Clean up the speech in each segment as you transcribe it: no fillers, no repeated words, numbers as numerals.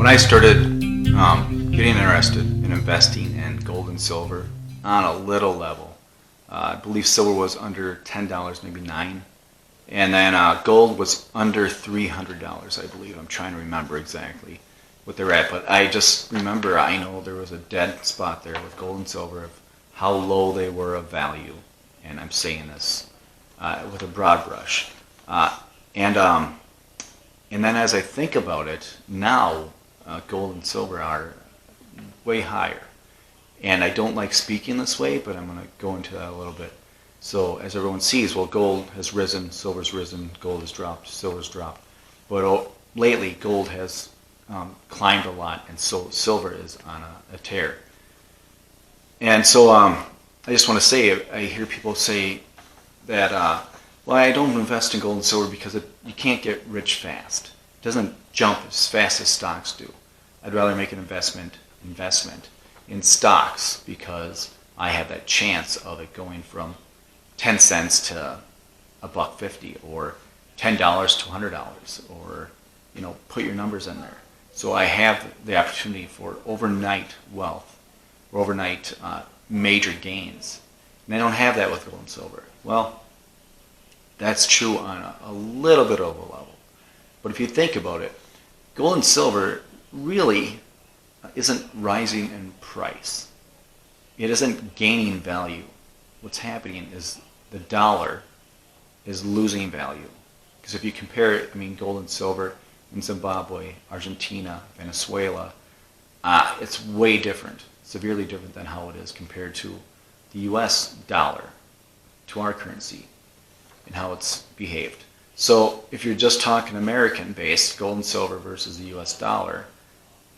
When I started getting interested in investing in gold and silver on a little level, I believe silver was under $10, maybe $9, and then gold was under $300, I believe. I'm trying to remember exactly what they're at, but I just remember I know there was a dead spot there with gold and silver of how low they were of value, and I'm saying this with a broad brush. And then as I think about it now, gold and silver are way higher. And I don't like speaking this way, but I'm going to go into that a little bit. So as everyone sees, well, gold has risen, silver's risen, gold has dropped, silver's dropped. But lately, gold has climbed a lot, and so silver is on a tear. And so I just want to say, I hear people say that, well, I don't invest in gold and silver because you can't get rich fast. It doesn't jump as fast as stocks do. I'd rather make an investment in stocks because I have that chance of it going from 10 cents to $1.50 or $10 to $100, or put your numbers in there. So I have the opportunity for overnight wealth or overnight major gains, and I don't have that with gold and silver. Well, that's true on a little bit of a level, but if you think about it, gold and silver really isn't rising in price. It isn't gaining value. What's happening is the dollar is losing value. Because if you compare it, gold and silver in Zimbabwe, Argentina, Venezuela, it's way different, severely different than how it is compared to the US dollar, to our currency, and how it's behaved. So if you're just talking American-based, gold and silver versus the US dollar,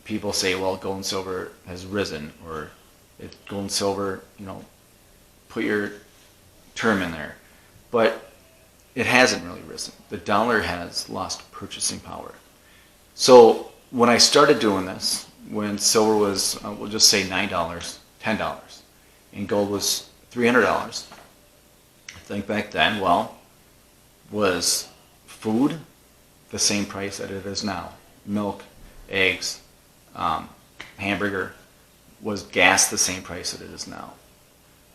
people say, well, gold and silver has risen, or gold and silver, put your term in there. But it hasn't really risen. The dollar has lost purchasing power. So when I started doing this, when silver was, we'll just say $9, $10, and gold was $300, I think back then, well, was food the same price that it is now? Milk, eggs, hamburger. Was gas the same price that it is now?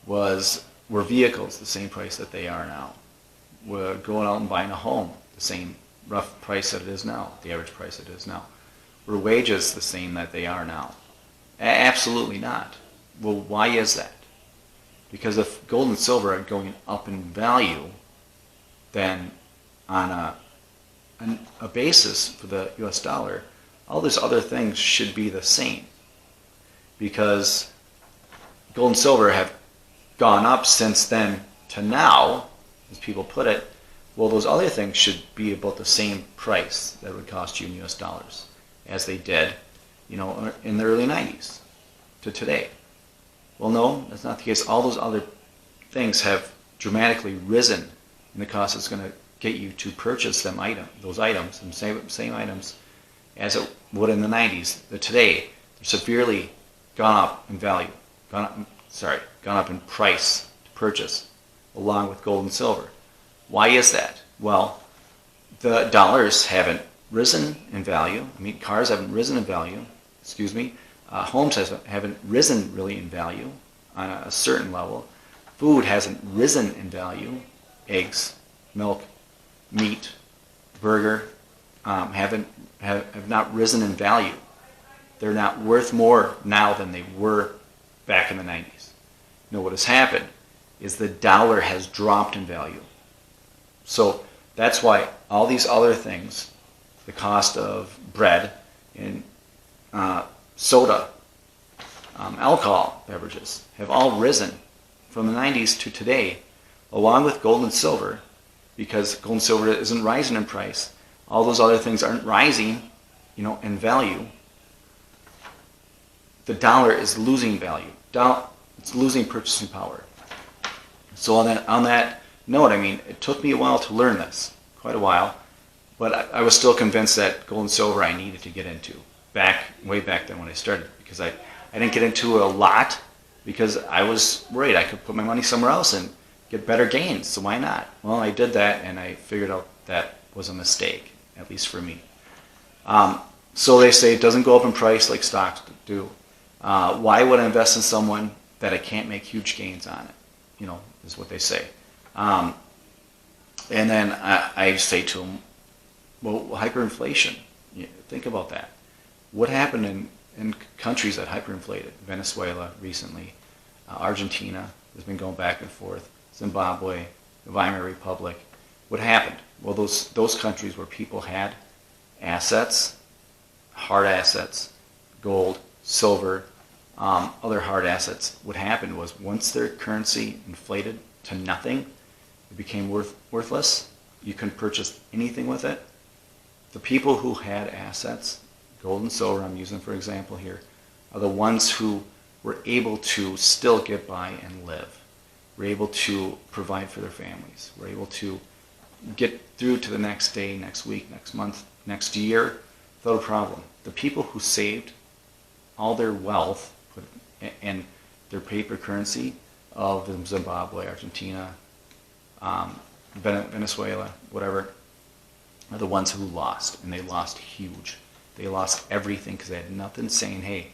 Were vehicles the same price that they are now? Were going out and buying a home the same rough price that it is now, the average price that it is now? Were wages the same that they are now? Absolutely not. Well, why is that? Because if gold and silver are going up in value, then on a basis for the US dollar, all these other things should be the same. Because gold and silver have gone up since then to now, as people put it, well, those other things should be about the same price that it would cost you in US dollars as they did, in the early 90s to today. Well, no, that's not the case. All those other things have dramatically risen in the cost it's going to get you to purchase those items, and same items as it would in the 90s. That today, they're severely gone up in value, gone up in price to purchase, along with gold and silver. Why is that? Well, the dollars haven't risen in value. Cars haven't risen in value. Homes haven't risen really in value on a certain level. Food hasn't risen in value. Eggs, milk, meat, burger have not risen in value. They're not worth more now than they were back in the 90s. What has happened is the dollar has dropped in value. So that's why all these other things, the cost of bread and soda, alcohol beverages, have all risen from the 90s to today, along with gold and silver, because gold and silver isn't rising in price. All those other things aren't rising, in value. The dollar is losing value. It's losing purchasing power. So on that note, it took me a while to learn this, quite a while, but I was still convinced that gold and silver I needed to get into way back then when I started, because I didn't get into it a lot because I was worried I could put my money somewhere else and get better gains, so why not? Well, I did that, and I figured out that was a mistake, at least for me. So they say it doesn't go up in price like stocks do. Why would I invest in someone that I can't make huge gains on it? You know, is what they say. And then I say to them, well, hyperinflation. Think about that. What happened in countries that hyperinflated? Venezuela recently, Argentina has been going back and forth, Zimbabwe, the Weimar Republic. What happened? Well, those countries where people had assets, hard assets, gold, silver, other hard assets, what happened was once their currency inflated to nothing, it became worthless. You couldn't purchase anything with it. The people who had assets, gold and silver I'm using for example here, are the ones who were able to still get by and live. Were able to provide for their families. Were able to get through to the next day, next week, next month, next year without a problem. The people who saved all their wealth and their paper currency of Zimbabwe, Argentina, Venezuela, whatever, are the ones who lost, and they lost huge. They lost everything because they had nothing saying, hey,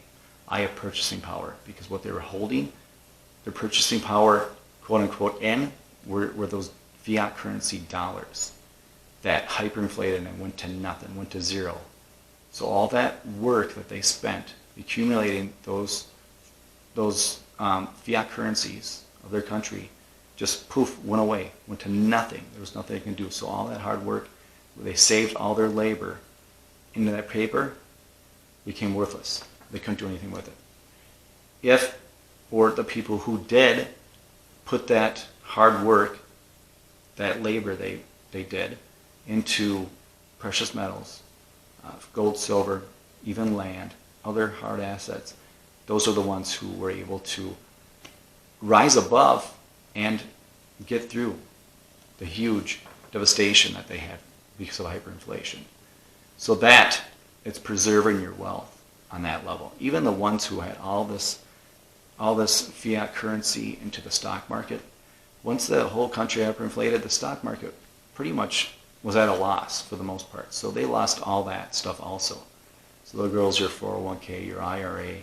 I have purchasing power, because what they were holding, their purchasing power, quote unquote, were those fiat currency dollars that hyperinflated and went to nothing, went to zero. So all that work that they spent accumulating those fiat currencies of their country just poof, went away, went to nothing. There was nothing they can do. So all that hard work, they saved all their labor into that paper, became worthless. They couldn't do anything with it. If, or the people who did put that hard work, that labor they did, into precious metals, gold, silver, even land, other hard assets, those are the ones who were able to rise above and get through the huge devastation that they had because of hyperinflation. So that, it's preserving your wealth on that level. Even the ones who had all this fiat currency into the stock market, once the whole country hyperinflated, the stock market pretty much was at a loss for the most part. So they lost all that stuff also. So there goes your 401k, your IRA,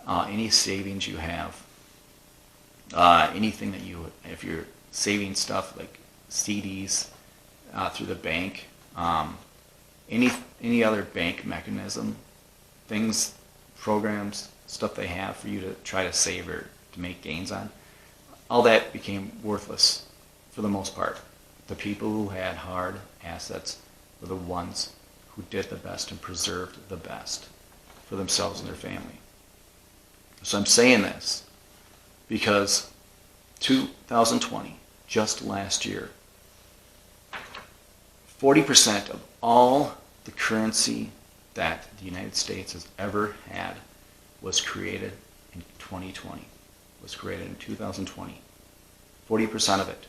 any savings you have, anything that if you're saving stuff like CDs through the bank, any other bank mechanism, things, programs, stuff they have for you to try to save or to make gains on, all that became worthless for the most part. The people who had hard assets were the ones who did the best and preserved the best for themselves and their family. So I'm saying this because 2020, just last year, 40% of all the currency that the United States has ever had was created in 2020, was created in 2020. 40% of it.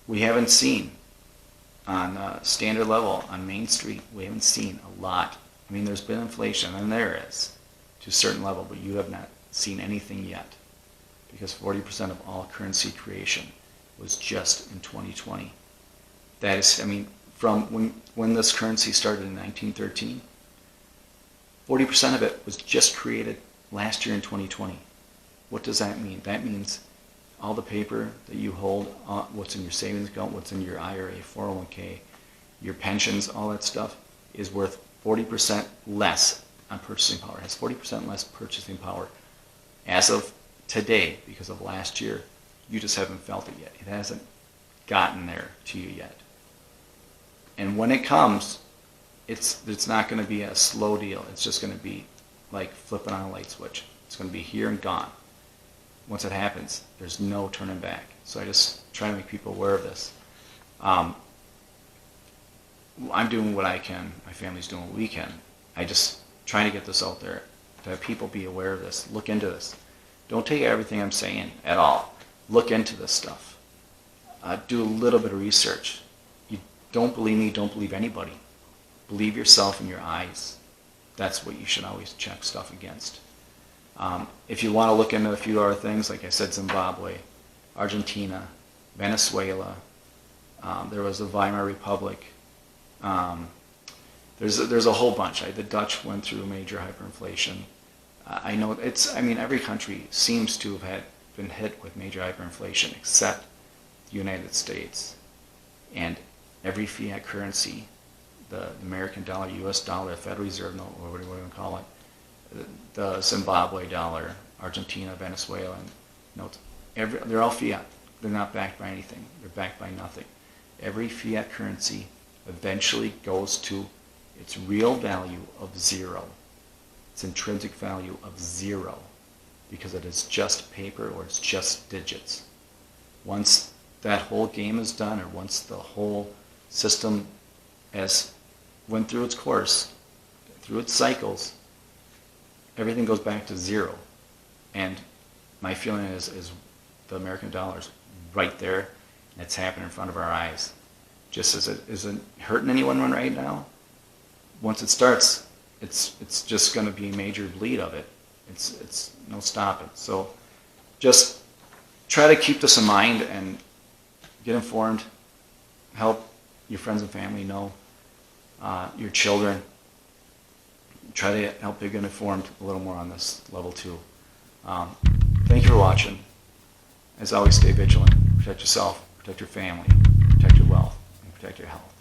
We haven't seen on standard level, on Main Street, we haven't seen a lot. I mean, there's been inflation, and there is, to a certain level, but you have not seen anything yet. Because 40% of all currency creation was just in 2020. That is, I mean, from when this currency started in 1913, 40% of it was just created last year in 2020. What does that mean? That means all the paper that you hold, what's in your savings account, what's in your IRA, 401k, your pensions, all that stuff is worth 40% less on purchasing power. It has 40% less purchasing power as of today because of last year. You just haven't felt it yet. It hasn't gotten there to you yet. And when it comes, it's not going to be a slow deal. It's just going to be like flipping on a light switch. It's going to be here and gone. Once it happens, there's no turning back. So I just try to make people aware of this. I'm doing what I can. My family's doing what we can. I just trying to get this out there to have people be aware of this. Look into this. Don't take everything I'm saying at all. Look into this stuff. Do a little bit of research. You don't believe me, don't believe anybody. Believe yourself and your eyes. That's what you should always check stuff against. If you want to look into a few other things, like I said, Zimbabwe, Argentina, Venezuela, there was the Weimar Republic, There's a whole bunch. The Dutch went through major hyperinflation. I know every country seems to have been hit with major hyperinflation except the United States. And every fiat currency, the American dollar, U.S. dollar, Federal Reserve note, or whatever you want to call it, the Zimbabwe dollar, Argentina, Venezuela notes, they're all fiat. They're not backed by anything. They're backed by nothing. Every fiat currency eventually goes to its real value of zero, its intrinsic value of zero, because it is just paper or it's just digits. Once that whole game is done, or once the whole system has went through its course, through its cycles, everything goes back to zero. And my feeling is the American dollar is right there, and it's happening in front of our eyes. Just as it isn't hurting anyone right now, once it starts, it's just going to be a major bleed of it. It's no stopping. So just try to keep this in mind and get informed. Help your friends and family know, your children. Try to help them get informed a little more on this level too. Thank you for watching. As always, stay vigilant. Protect yourself, protect your family, protect your wealth, and protect your health.